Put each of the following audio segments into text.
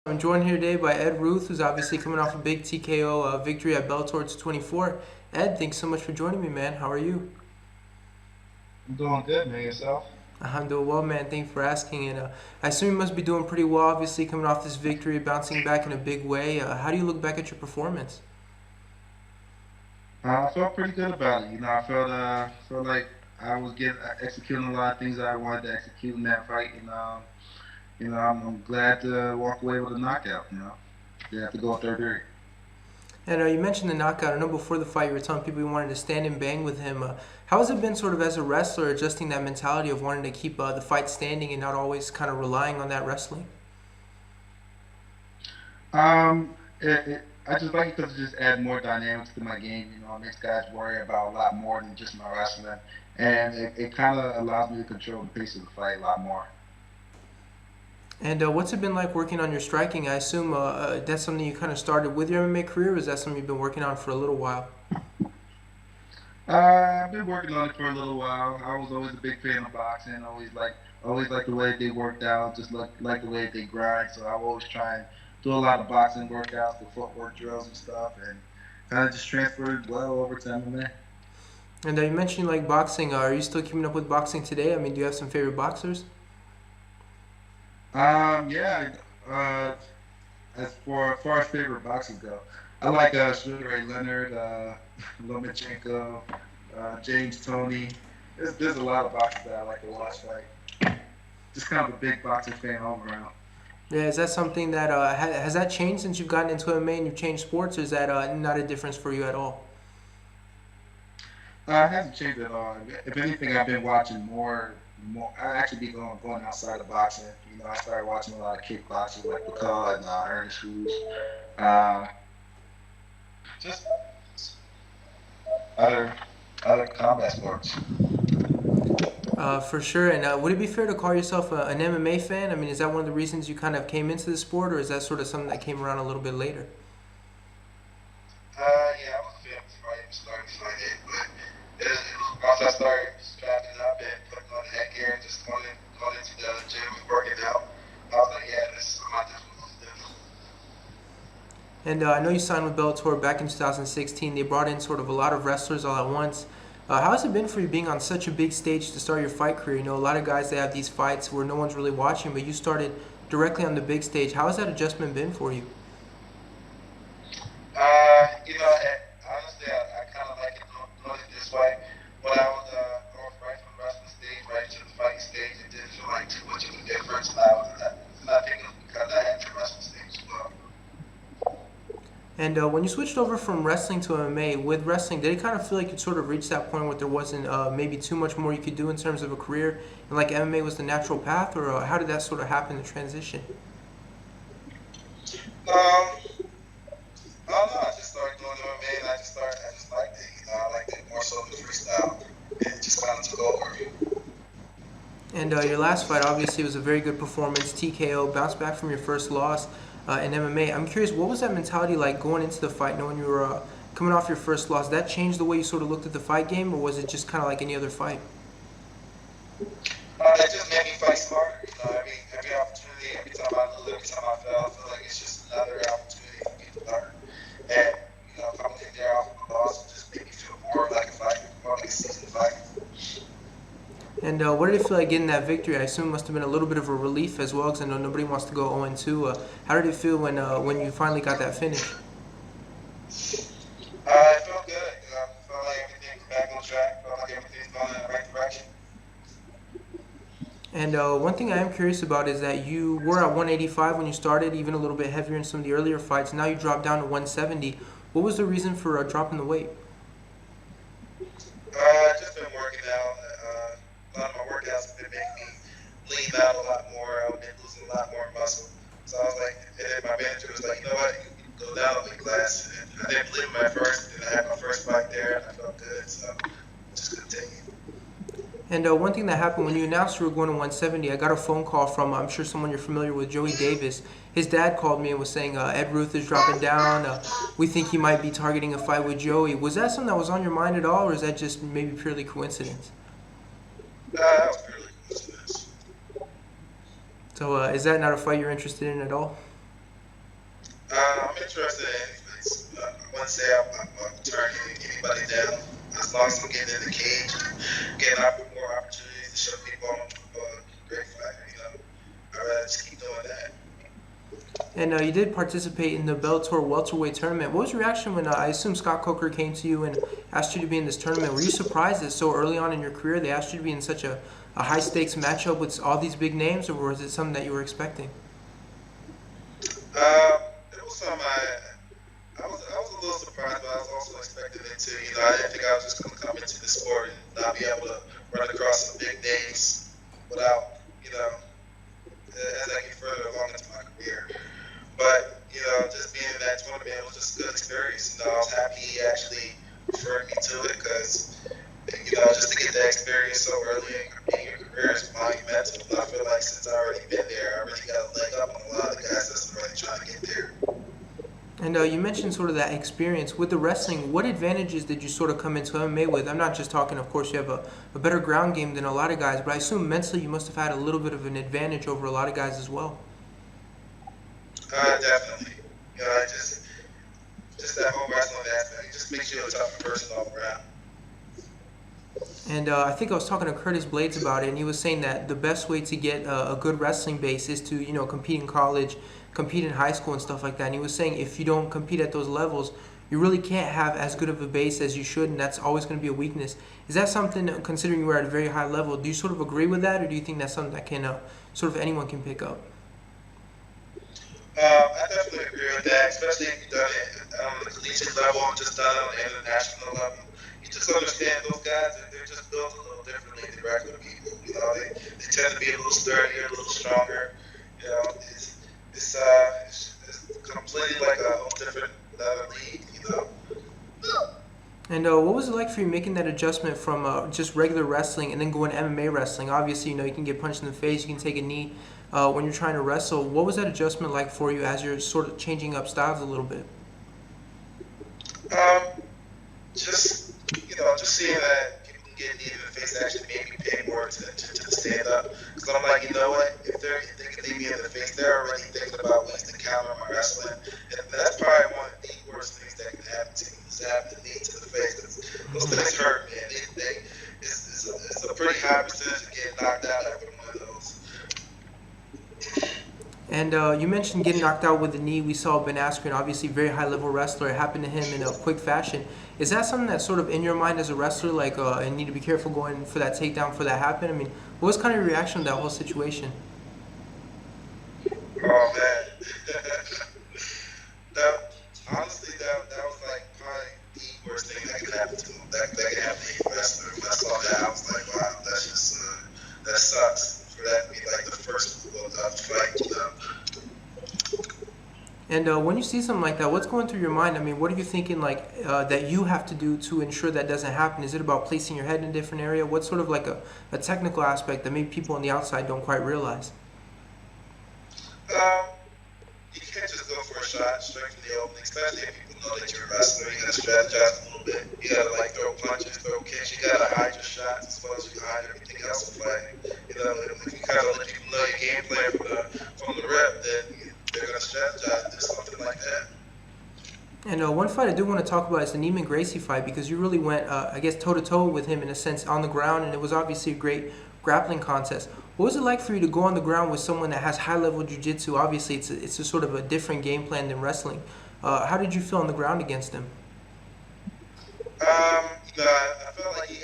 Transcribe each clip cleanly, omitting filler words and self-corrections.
I'm joined here today by Ruth, who's obviously coming off a big TKO victory at Bellator 24. Ed, thanks so much for joining me, man. How are you? I'm doing good, man. Yourself? I'm doing well, man. Thanks for asking. And I assume you must be doing pretty well, obviously, coming off this victory, bouncing back in a big way. How do you look back at your performance? I felt pretty good about it. I felt like I was getting executing a lot of things that I wanted to execute in that fight, and I'm glad to walk away with a knockout. Didn't have to go third period. And you mentioned the knockout. I know before the fight you were telling people you wanted to stand and bang with him. How has it been, sort of, as a wrestler, adjusting that mentality of wanting to keep the fight standing and not always kind of relying on that wrestling? I just like it because it just adds more dynamics to my game. It makes guys worry about a lot more than just my wrestling, and it kind of allows me to control the pace of the fight a lot more. And what's it been like working on your striking? I assume that's something you kind of started with your MMA career, or is that something you've been working on for a little while? I've been working on it for a little while. I was always a big fan of boxing. Always like the way they worked out, just like the way they grind. So I always try and do a lot of boxing workouts, the footwork drills and stuff, and kind of just transferred well over to MMA. And you mentioned you like boxing. Are you still keeping up with boxing today? I mean, do you have some favorite boxers? Yeah. As far as favorite boxers go, I like Sugar Ray Leonard, Lomachenko, James Toney. There's a lot of boxers that I like to watch. Like just kind of a big boxing fan all around. Yeah, is that something that has that changed since you've gotten into MMA and you've changed sports, or is that not a difference for you at all? It hasn't changed at all. If anything, I've been watching more. I actually be going outside of boxing. I started watching a lot of kickboxing, like Bacall and Ernest Hughes. Uh, just other other combat sports. For sure. And would it be fair to call yourself an MMA fan? I mean, is that one of the reasons you kind of came into the sport, or is that sort of something that came around a little bit later? Yeah, I was a fan before I even started fighting, but once I started strapping up and putting on the headgear and just going into the gym and working out, I was like, yeah, this is my different. And I know you signed with Bellator back in 2016. They brought in sort of a lot of wrestlers all at once. How has it been for you being on such a big stage to start your fight career? You know, a lot of guys, they have these fights where no one's really watching, but you started directly on the big stage. How has that adjustment been for you? Honestly, I kind of like it doing it this way. When I was going right from the wrestling stage right to the fighting stage, it didn't feel like too much of a difference. And I think it was because I had the wrestling stage as well. And when you switched over from wrestling to MMA, with wrestling, did it kind of feel like you'd sort of reached that point where there wasn't maybe too much more you could do in terms of a career, and like MMA was the natural path, or how did that sort of happen, the transition? Um, I don't know. I just started doing MMA, and I just liked it. I liked it more so than freestyle. It just kind of took over. And your last fight obviously was a very good performance, TKO, bounced back from your first loss in MMA. I'm curious, what was that mentality like going into the fight, knowing you were coming off your first loss? Did that change the way you sort of looked at the fight game, or was it just kind of like any other fight? It just made me fight smarter. Every opportunity, every time I fell, I feel like it's just another opportunity for me to learn. And if I'm in there off my loss, it just make me feel more like a fighter, more like a seasoned fighter. And what did it feel like getting that victory? I assume it must have been a little bit of a relief as well, because I know nobody wants to go 0-2. How did it feel when you finally got that finish? It felt good. I felt like everything's back on track. Felt like everything's going in the right direction. And one thing I am curious about is that you were at 185 when you started, even a little bit heavier in some of the earlier fights. Now you dropped down to 170. What was the reason for dropping the weight? Just been working out. A lot of my workouts have been making me lean out a lot more. I've been losing a lot more muscle. So I was like, and then my manager was like, you know what, you can go down a weight class. And I didn't believe him at first. And I had my first fight there, and I felt good. So I just continue. And one thing that happened when you announced you were going to 170, I got a phone call from, I'm sure someone you're familiar with, Joey Davis. His dad called me and was saying, Ed Ruth is dropping down. We think he might be targeting a fight with Joey. Was that something that was on your mind at all, or is that just maybe purely coincidence? That was purely coincidence. So is that not a fight you're interested in at all? interested in anything. I wouldn't say I'm turning anybody down. As long as I'm getting in the cage, getting more opportunities to show people I'm a great fighter, I'd rather just keep doing that. And you did participate in the Bellator welterweight tournament. What was your reaction when I assume Scott Coker came to you and asked you to be in this tournament? Were you surprised that so early on in your career they asked you to be in such a high stakes matchup with all these big names, or was it something that you were expecting? It was something I was a little surprised, but I was also expecting it too. I didn't think I was just going to come into the sport and not be able to run across some big names without, as I get further along into my career. But, just being in that tournament, it was just a good experience. I was happy he actually referred me to it because, just to get that experience so early in your career is monumental. And I feel like since I already been there, I really got a leg up on a lot of the guys that's already trying to get there. And you mentioned sort of that experience with the wrestling. What advantages did you sort of come into MMA with? I'm not just talking, of course, you have a better ground game than a lot of guys, but I assume mentally you must have had a little bit of an advantage over a lot of guys as well. Definitely. Just that whole wrestling aspect. It just makes you a tougher person all around. And I think I was talking to Curtis Blades about it, and he was saying that the best way to get a good wrestling base is to, compete in college, compete in high school and stuff like that. And he was saying if you don't compete at those levels, you really can't have as good of a base as you should, and that's always going to be a weakness. Is that something, considering you were at a very high level, do you sort of agree with that, or do you think that's something that can sort of anyone can pick up? I definitely agree with that, especially if you've done it on the collegiate level, just done it on the international level. You just understand those guys, they're just built a little differently than regular people. They tend to be a little sturdier, a little stronger. It's completely like a whole different league. And what was it like for you making that adjustment from just regular wrestling and then going MMA wrestling? Obviously, you can get punched in the face, you can take a knee when you're trying to wrestle. What was that adjustment like for you as you're sort of changing up styles a little bit? Just seeing that people can get knee in the face actually made me pay more attention to the stand-up. Because I'm like, you know what? If they can leave me in the face, they're already thinking about ways to counter my wrestling. And that's probably one of the worst things that can happen to me, is having a knee to the face. Those things hurt, man. It's a pretty high percentage of getting knocked out after one of those. And you mentioned getting knocked out with the knee. We saw Ben Askren, obviously very high-level wrestler. It happened to him in a quick fashion. Is that something that's sort of in your mind as a wrestler, like, I need to be careful going for that takedown for that happen? I mean, what was kind of your reaction to that whole situation? Oh, man. Honestly, that was like probably the worst thing that could happen to him. That could happen to any wrestler. When I saw that, I was like, wow, that's just, that sucks for that to be like the first fight, And when you see something like that, what's going through your mind? I mean, what are you thinking like that you have to do to ensure that doesn't happen? Is it about placing your head in a different area? What's sort of like a technical aspect that maybe people on the outside don't quite realize? You can't just go for a shot straight from the opening, especially if people know that you're a wrestler. You gotta strategize a little bit. You gotta like throw punches, throw kicks. You gotta hide your shots as well as you hide everything else in play. If you kind of let people know your game plan from the rep, then they're gonna strategize and do something like that. And one fight I do want to talk about is the Neiman Gracie fight, because you really went, I guess, toe-to-toe with him in a sense on the ground, and it was obviously a great grappling contest. What was it like for you to go on the ground with someone that has high-level jiu-jitsu? Obviously, it's a sort of a different game plan than wrestling. How did you feel on the ground against him? I felt like he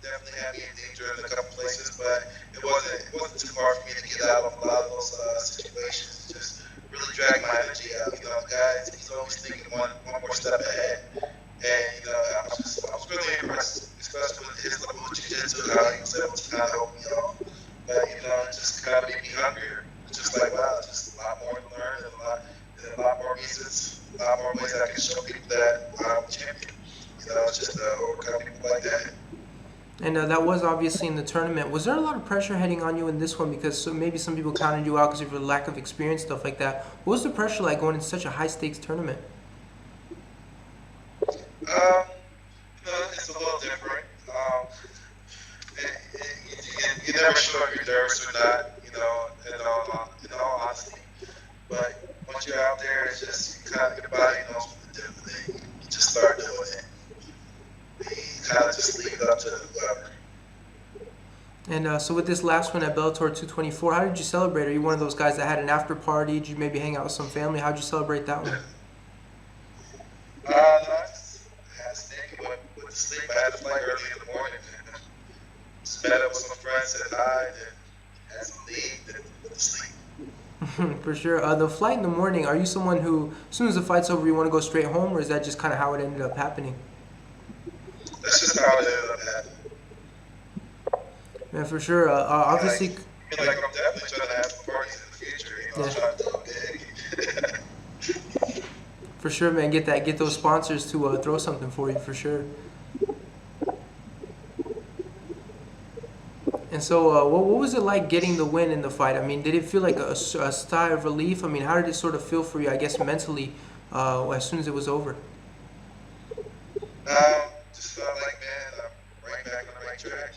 definitely had me in danger in a couple places, but it wasn't too hard for me to get out of a lot of those situations. Just really drag my energy out. Guys, he's always thinking one more step ahead. And, I was really impressed, especially with his level of jiu-jitsu, how he was able to kind of help me off. But, it just kind of made me hungrier. It's just like, wow, just a lot more to learn and a lot more reasons, a lot more ways I can show people that I'm a champion. It's just overcome people like that. And that was obviously in the tournament. Was there a lot of pressure heading on you in this one? Because maybe some people counted you out because of your lack of experience, stuff like that. What was the pressure like going into such a high-stakes tournament? It's a little different. You're never sure if you're nervous or not, in all honesty. But once you're out there, it's just kind of your body knows what to do, and then you just start doing it. You kind of just leave it up to whoever. And so with this last one at Bellator 224, how did you celebrate? Are you one of those guys that had an after party? Did you maybe hang out with some family? How did you celebrate that one? No, I just had to think with the sleep. I had to flight early in the morning, and just met up with some friends, said hi, and had some leave, then went to sleep. For sure. The flight in the morning, are you someone who, as soon as the fight's over, you want to go straight home, or is that just kind of how it ended up happening? That's just how it ended up happening. Man, for sure. Obviously. I'm definitely trying to have some parties in the future. I'm trying to do it big. For sure, man. Get those sponsors to throw something for you, for sure. And so, what was it like getting the win in the fight? I mean, did it feel like a sigh of relief? I mean, how did it sort of feel for you, I guess, mentally, as soon as it was over? Just felt like, man, I'm right back on the right track.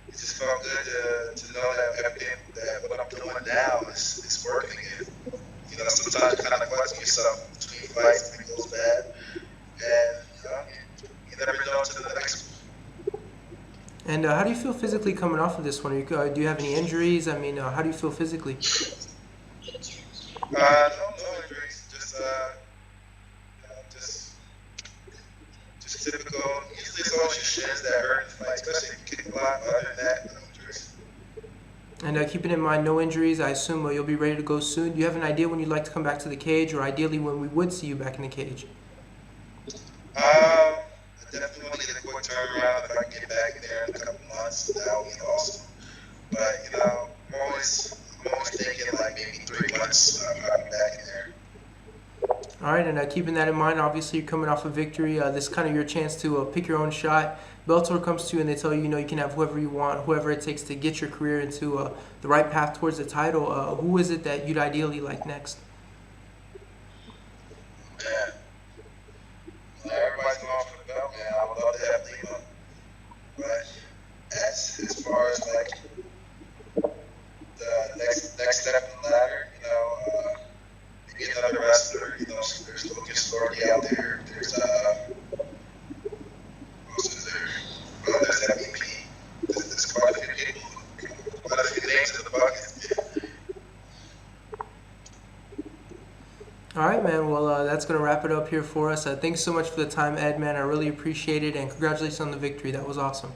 It just felt good to know that everything, that what I'm doing now is working. And, sometimes you kind of question yourself between fights and it goes bad. And, you never know to the next one. And how do you feel physically coming off of this one? Do you have any injuries? I mean, how do you feel physically? No injuries. Just typical. Usually it's always your shins that hurt, especially if you kick a lot. Other than that, no injuries. And keeping in mind no injuries, I assume you'll be ready to go soon. Do you have an idea when you'd like to come back to the cage, or ideally when we would see you back in the cage? I definitely want to get a quick turnaround. If I can get back in there in a couple months, that would be awesome. But I'm always thinking like maybe 3 months. I'll be back in there. All right, and keeping that in mind, obviously you're coming off a victory. This is kind of your chance to pick your own shot. Bellator comes to you and they tell you, you can have whoever you want, whoever it takes to get your career into the right path towards the title. Who is it that you'd ideally like next? Man, everybody's going for the belt, man. I would love to have Lima. But as far as like the next step in the ladder, maybe another wrestler, there's Lucas already out there. There's there's MVP. There's quite a few people, quite a few names in the bucket. All right, man. Well, that's going to wrap it up here for us. Thanks so much for the time, Ed, man. I really appreciate it, and congratulations on the victory. That was awesome.